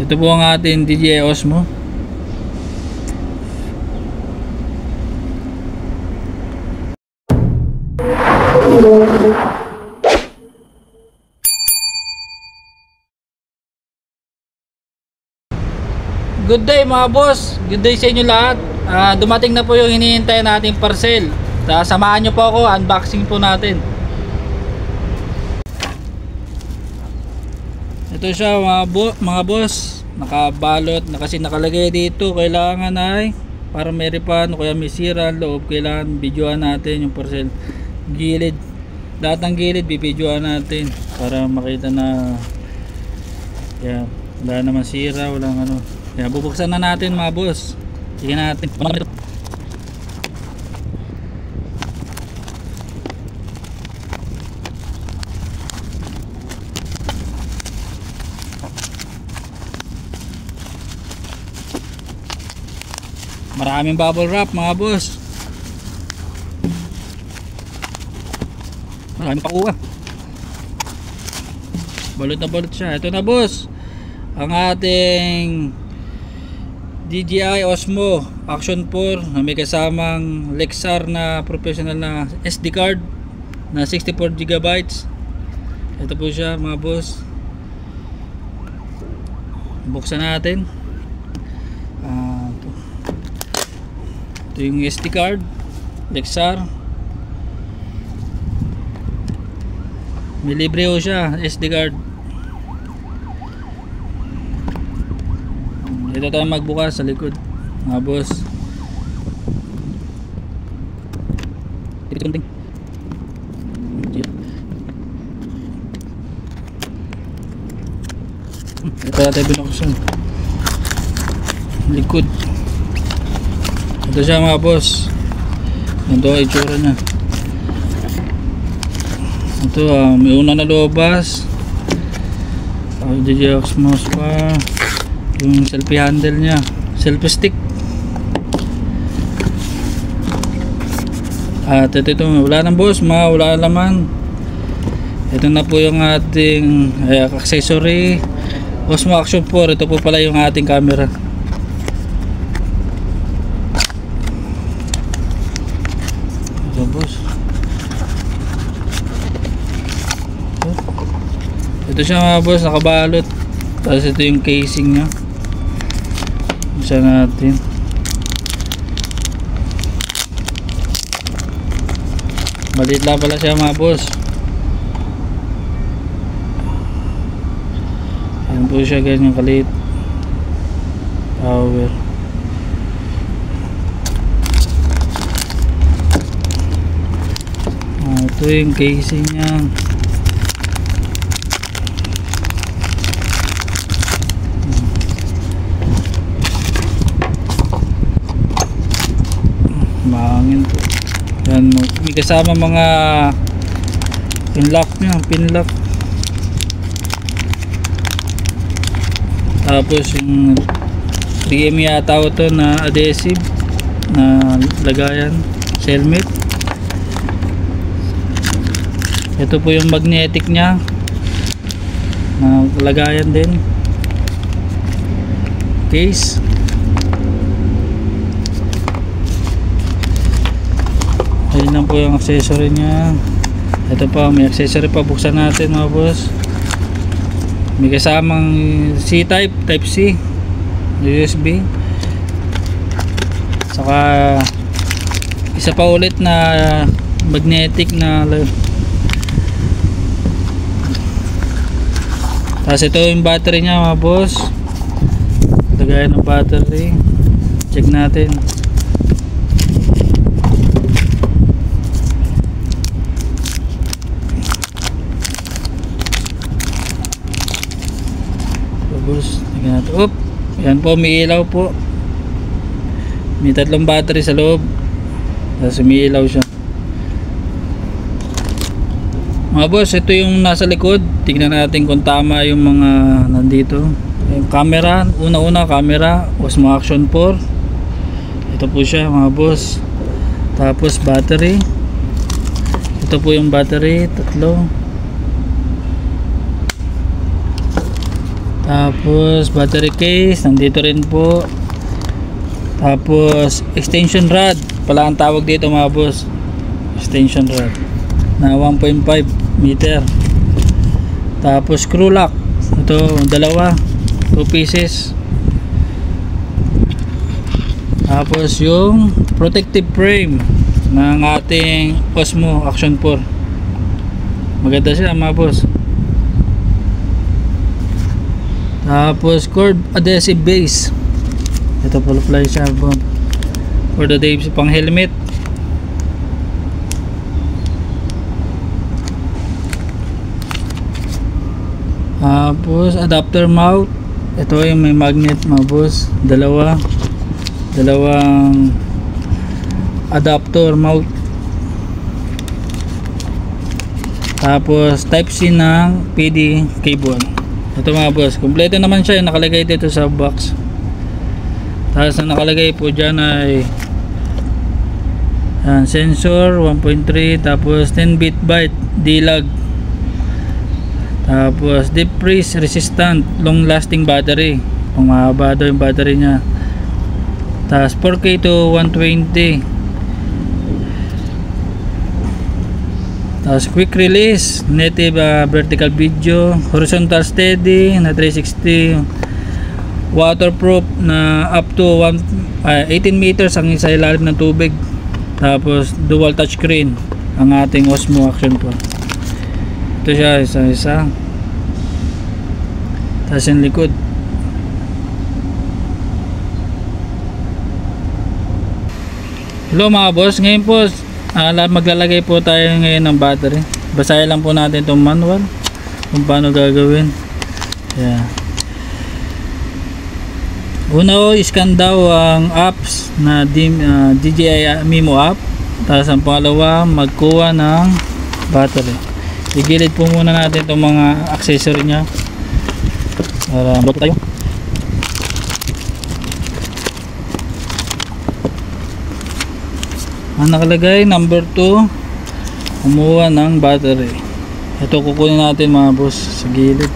Ito po ang ating DJI Osmo. Good day mga boss, good day sa inyo lahat. Dumating na po yung hinihintay nating parcel. Samahan nyo po ako, unboxing po natin. Ito siya mga boss, nakabalot na kasi nakalagay dito. Kailangan ay para may refund o kaya may sira ang loob, kailangan videoan natin yung parcel. Gilid, lahat ng gilid bibidyoan natin para makita na yan, wala naman sira, walang ano. Kaya bubuksan na natin mga boss. Tingnan natin. Maraming bubble wrap mga boss. Maraming pakuha. Balot na balot siya. Ito na boss, ang ating DJI Osmo Action 4 na may kasamang Lexar na professional na SD card na 64GB. Ito po siya mga boss. Buksan natin. Ito yung SD card Lexar. May libre ho siya SD card. Ito tayo magbukas sa likod mga boss. Ito tayo binuksan likod. Ito siya mga boss. Ito ang itsura nya. Ito may una na lobas. DJI Osmo pa. Yung selfie handle nya, selfie stick. At ito wala nang boss, wala laman. Ito na po yung ating accessory Osmo Action 4. Ito po pala yung ating camera. Ito boss. Ito siya mga boss, nakabalot. Tapos ito yung casing nya. Isa natin. Maliit lang pala siya mga boss. Ayan po siya, ganyan kaliit. Power. Ito yung casing nya. Mahangin po. Yan, may kasama mga pinlock nya, pinlock. Tapos yung 3M yata ito na adhesive na lagayan sa helmet. Ito po yung magnetic nya na lagayan din. Case. Ayun lang po yung accessory nya. Ito pa, may accessory pa. Buksan natin mga boss. May kasamang C-type, type C, USB. Saka isa pa ulit na magnetic na. Tapos ito yung battery nya mga boss. Lagayan ng battery. Check natin. Tingnan natin. Oop, yan po, may ilaw po. May 3 battery sa loob. Tapos may ilaw siya. Mga boss, ito yung nasa likod. Tingnan natin kung tama yung mga nandito. Yung camera, una camera Osmo Action 4. Ito po siya mga boss. Tapos battery. Ito po yung battery, 3. Tapos battery case nandito rin po. Tapos extension rod pala ang tawag dito mga boss, extension rod na 1.5 meter. Tapos screw lock, ito dalawa, 2 pieces. Tapos yung protective frame ng ating Osmo Action 4, maganda siya mga boss. Tapos cord adhesive base, ito full fly siya for the day pang helmet. Tapos adapter mount, ito yung may magnet mga boss, dalawang adapter mount. Tapos type C ng PD cable. Ito mga boss, kompleto naman siya, nakalagay dito sa box. Tapos ang nakalagay po dyan ay sensor 1.3, tapos 10-bit byte D-Log, tapos deep freeze resistant long lasting battery, pang mahaba daw yung battery nya. Tapos 4K to 120. Tapos quick release native vertical video, horizontal steady na 360, waterproof na up to 18 meters ang sa ilalim ng tubig. Tapos dual touchscreen ang ating Osmo Action 4. Ito siya, isa tapos yung likod. Hello mga boss, ngayon po maglalagay po tayo ngayon ng battery. Basahin lang po natin itong manual kung paano gagawin. Yeah. Una o, scan daw ang apps na DJI Mimo app. Tapos ang pangalawa, magkuha ng battery. Igilid po muna natin itong mga accessory nya para mag tayo. Ang nakalagay number 2, kumuha ng battery. Ito kukunin natin mga boss sa gilid.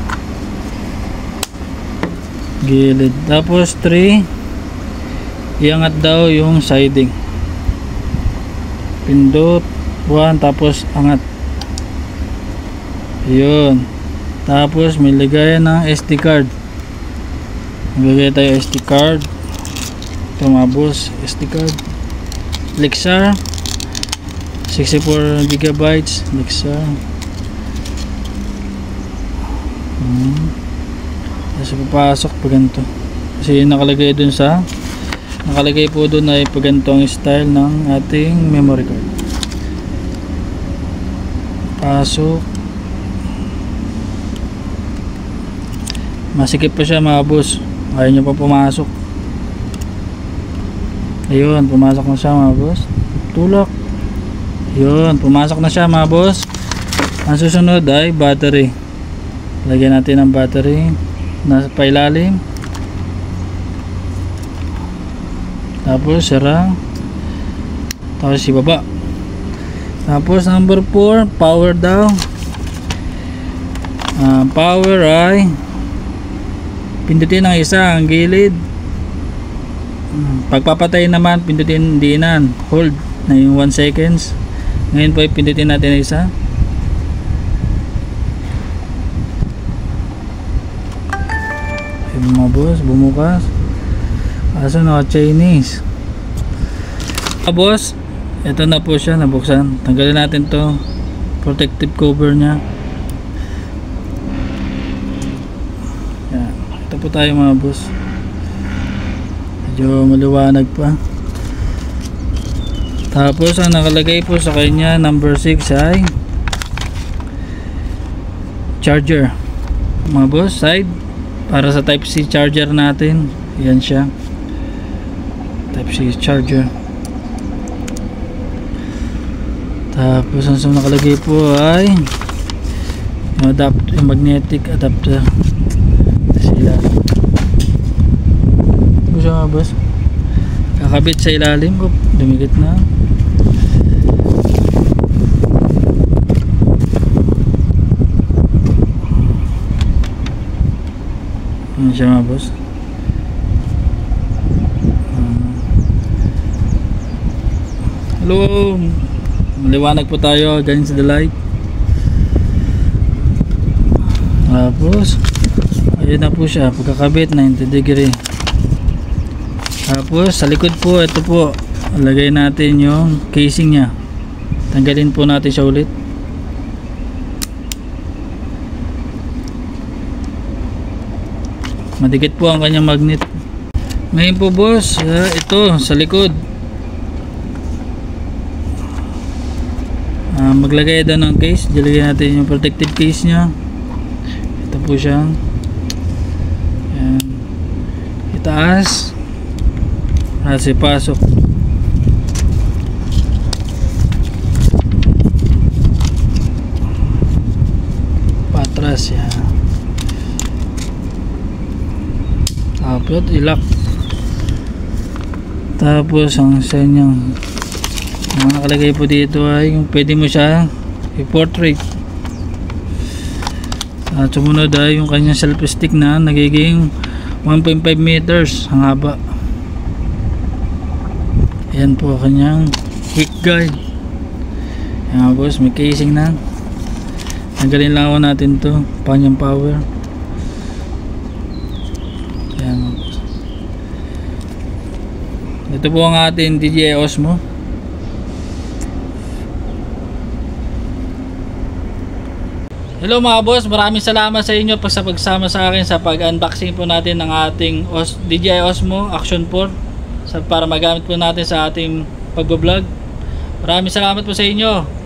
Tapos 3, iangat daw yung siding, pindot 1, tapos angat, yun. Tapos may ligayan ng SD card, maglagay tayo SD card. Ito mga boss, SD card Lexar 64 gigabytes Lexar. Kasi papasok pa ganito, kasi nakalagay dun nakalagay po dun ay pag ganito ang style ng ating memory card. Pasok, masikip pa siya mga boss, ayaw nyo pa pumasok. Ayun, pumasok na siya mga boss, tulak. Yun, pumasok na siya mga boss. Ang susunod ay battery. Lagyan natin ng battery nasa pailalim, tapos sara, tapos ibaba. Tapos number 4, power daw. Power ay pindutin ang isa ang gilid, pagpapatay naman pindutin diinan, hold na yung 1 seconds. Ngayon po pindutin natin ang isa. Mga boss, bumukas. Aso na Chinese. Boss, ito na po siya, nabuksan. Tanggalin natin to protective cover nya. Yan. Ito po tayo mga boss. Medyo maliwanag pa. Tapos ang nakalagay po sa kanya number 6 ay charger. Mga boss, side para sa type C charger natin. Yan siya, type C charger. Tapos ang nakalagay po ay yung magnetic adapter sila. Ito siya mga boss, kakabit sa ilalim. Dumikit na. Yan siya mga boss. Hello, maliwanag po tayo against the light. Tapos ayun na po siya, pagkakabit 90 degree. Tapos sa likod po, ito po, lagay natin yung casing nya. Tanggalin po natin siya ulit. Madikit po ang kanyang magnet. Ngayon po boss, ito sa likod, maglagay daw ng case. Dilagay natin yung protective case nya. Ito po siya. Ayan. Itaas. Pasok. Patras yan. Tapos ilak. Tapos ang senyang nakalagay po dito ay yung pwede mo siya i-portrait. At sumunod ay yung kanyang selfie stick na nagiging 1.5 meters ang haba. Ayan po kanyang quick guide. Ayan boss, may casing na. Tanggalin lang ako natin to, kanyang power. Ayan boss. Ito po ang ating DJI Osmo. Hello mga boss, maraming salamat sa inyo sa pagsama sa akin sa pag-unboxing po natin ng ating DJI Osmo Action 4 para magamit po natin sa ating pag-vlog. Maraming salamat po sa inyo.